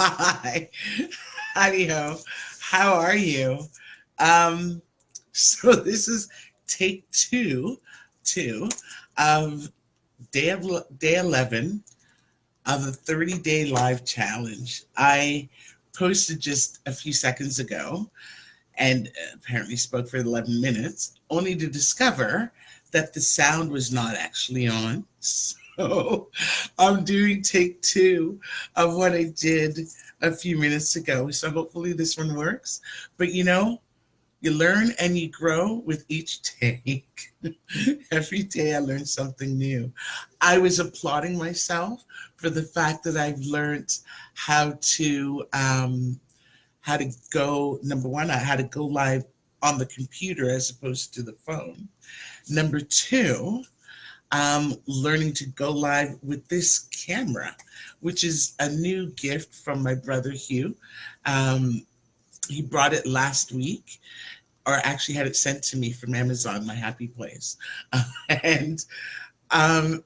Hi, howdy-ho. How are you? Um, so this is take two of day 11 of the 30-day live challenge. I posted just a few seconds ago and apparently spoke for 11 minutes, only to discover that the sound was not actually on. So I'm doing take two of what I did a few minutes ago. So hopefully this one works. But you learn and you grow with each take. Every day I learn something new. I was applauding myself for the fact that I've learned how to go, number one, how to go live on the computer as opposed to the phone. Number two, learning to go live with this camera, which is a new gift from my brother Hugh. Um, he brought it last week, or actually had it sent to me from Amazon, my happy place. And um,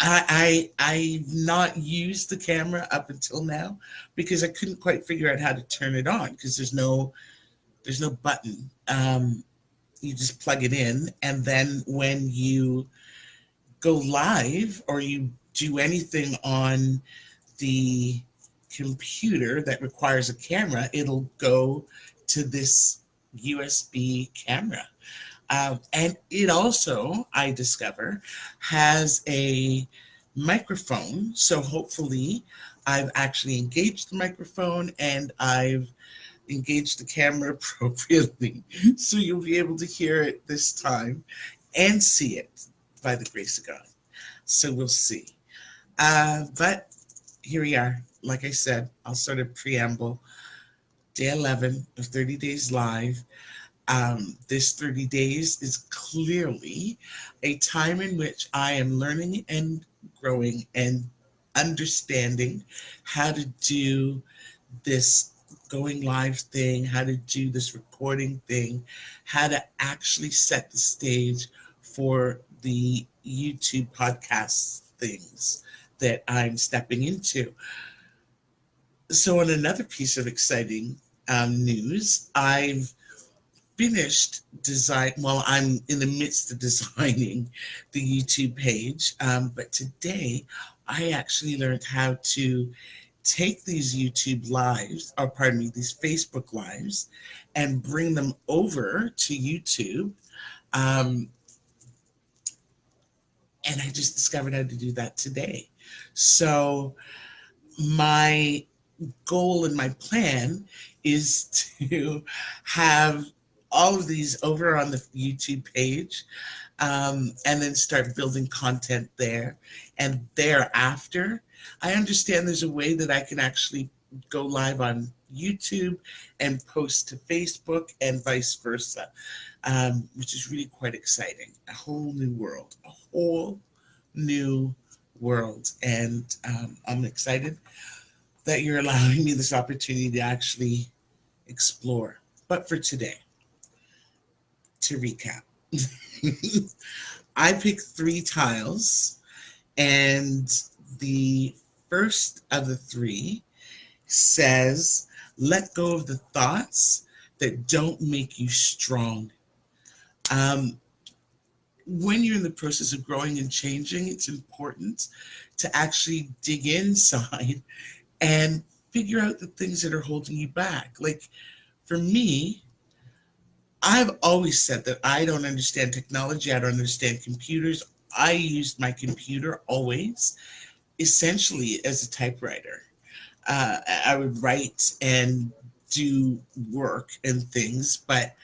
I've not used the camera up until now because I couldn't quite figure out how to turn it on because there's no button. You just plug it in, and then when you go live or you do anything on the computer that requires a camera, it'll go to this USB camera. And it also, I discover, has a microphone. So hopefully, I've actually engaged the microphone and I've engaged the camera appropriately. So you'll be able to hear it this time and see it by the grace of God. So we'll see. But here we are. Like I said, I'll sort of preamble. Day 11 of 30 Days Live. This 30 days is clearly a time in which I am learning and growing and understanding how to do this going live thing, how to do this recording thing, how to actually set the stage for the YouTube podcast things that I'm stepping into. So, on another piece of exciting news, I've finished design. Well, I'm in the midst of designing the YouTube page, but today I actually learned how to take these YouTube lives, or pardon me, these Facebook lives, and bring them over to YouTube. Um, and I just discovered how to do that today. So my goal and my plan is to have all of these over on the YouTube page, and then start building content there. And thereafter, I understand there's a way that I can actually go live on YouTube and post to Facebook and vice versa, which is really quite exciting. A whole new world, a whole new world. And I'm excited that you're allowing me this opportunity to actually explore. But for today, to recap, I picked three tiles, and the first of the three says, let go of the thoughts that don't make you strong. Um, when you're in the process of growing and changing, it's important to actually dig inside and figure out the things that are holding you back. Like for me, I've always said that I don't understand technology, I don't understand computers. I used my computer always essentially as a typewriter. I would write and do work and things, but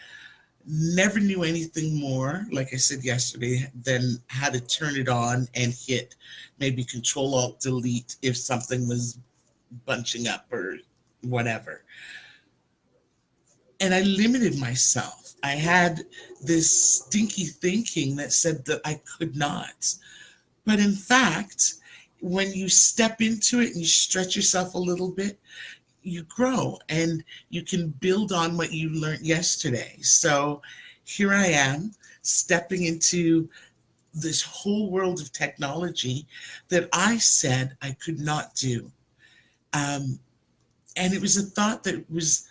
never knew anything more, like I said yesterday, than how to turn it on and hit maybe Control Alt Delete if something was bunching up or whatever. And I limited myself. I had this stinky thinking that said that I could not. But in fact, when you step into it and you stretch yourself a little bit, you grow and you can build on what you learned yesterday. So here I am stepping into this whole world of technology that I said I could not do. Um, And it was a thought that was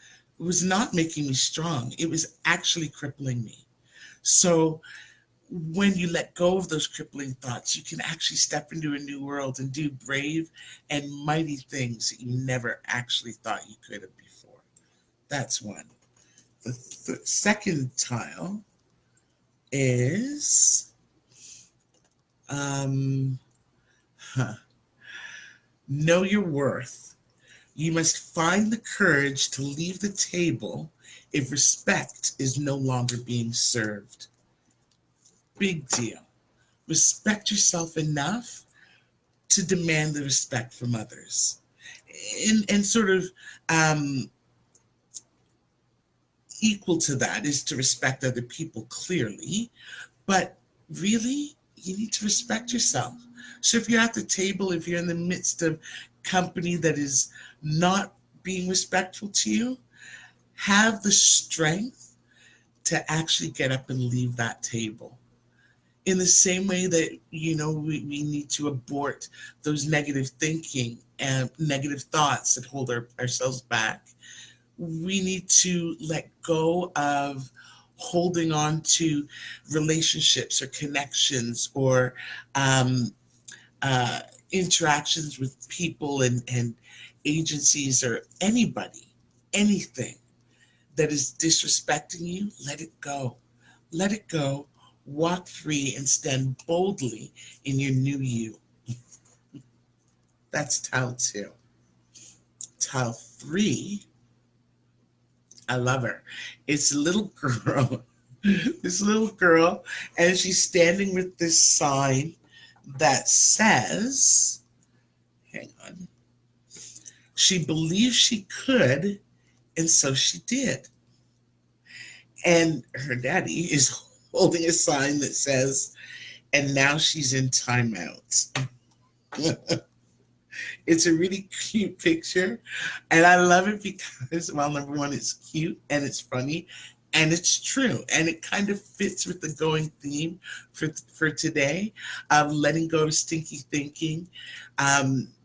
not making me strong. It was actually crippling me. So when you let go of those crippling thoughts, you can actually step into a new world and do brave and mighty things that you never actually thought you could have before. That's one. The second tile is um, huh, know your worth. You must find the courage to leave the table if respect is no longer being served. Big deal. Respect yourself enough to demand the respect from others. And sort of um, equal to that is to respect other people clearly, but really, you need to respect yourself. So if you're at the table, if you're in the midst of company that is not being respectful to you, have the strength to actually get up and leave that table. In the same way that, we need to abort those negative thinking and negative thoughts that hold ourselves back, we need to let go of holding on to relationships or connections or um, uh, interactions with people and agencies or anybody, anything that is disrespecting you. Let it go. Let it go. Walk free and stand boldly in your new you. That's tile 2. Tile 3, I love her. It's a little girl. This little girl, and she's standing with this sign that says, hang on, she believed she could, and so she did. And her daddy is holding a sign that says, and now she's in timeout. It's a really cute picture. And I love it because, well, number one, it's cute and it's funny and it's true. And it kind of fits with the going theme for today of letting go of stinky thinking,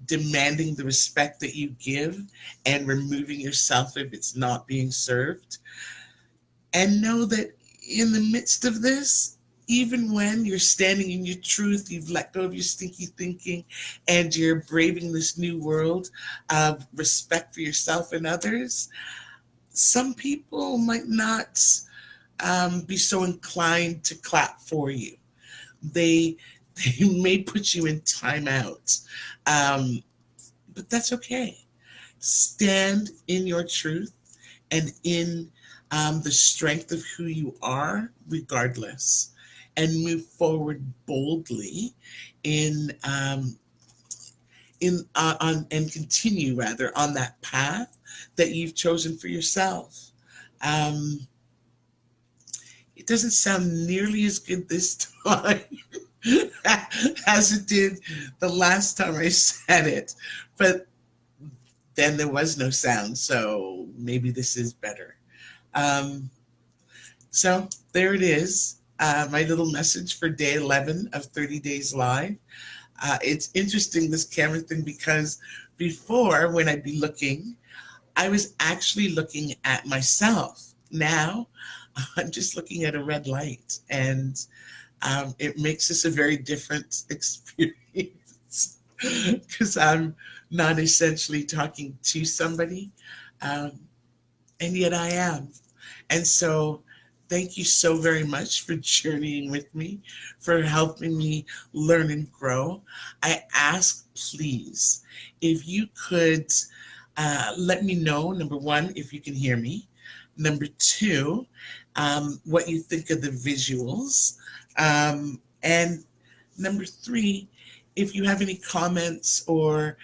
demanding the respect that you give, and removing yourself if it's not being served. And know that in the midst of this, even when you're standing in your truth, you've let go of your stinky thinking, and you're braving this new world of respect for yourself and others, some people might not be so inclined to clap for you. They, they may put you in timeout, but that's okay. Stand in your truth and in the strength of who you are, regardless, and move forward boldly in and continue rather on that path that you've chosen for yourself. Um, it doesn't sound nearly as good this time as it did the last time I said it, but then there was no sound, so maybe this is better. Um, so there it is, my little message for day 11 of 30 Days Live. It's interesting, this camera thing, because before, when I'd be looking, I was actually looking at myself. Now, I'm just looking at a red light, and it makes this a very different experience because I'm not essentially talking to somebody, um, and yet I am. And so thank you so very much for journeying with me, for helping me learn and grow. I ask, please, if you could let me know, number one, if you can hear me. Number two, what you think of the visuals. And number three, if you have any comments or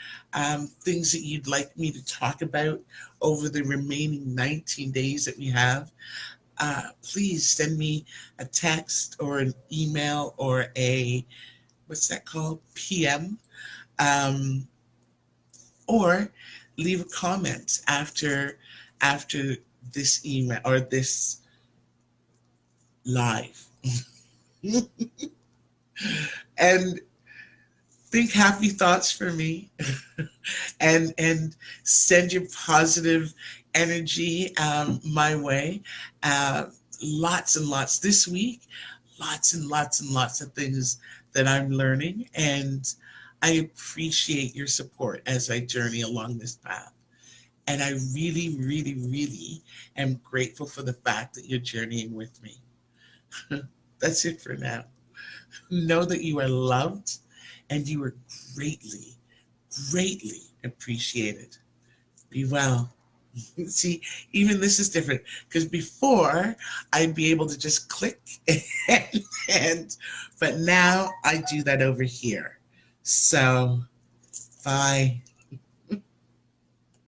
things that you'd like me to talk about over the remaining 19 days that we have, please send me a text or an email or a, what's that called? PM. Um, or leave a comment after this email or this live. And think happy thoughts for me and send your positive energy my way. Uh, Lots and lots this week, lots and lots and lots of things that I'm learning, and I appreciate your support as I journey along this path. And I really, really, really am grateful for the fact that you're journeying with me. That's it for now. Know that you are loved and you are greatly, greatly appreciated. Be well. See, even this is different because before I'd be able to just click and but now I do that over here. So, bye.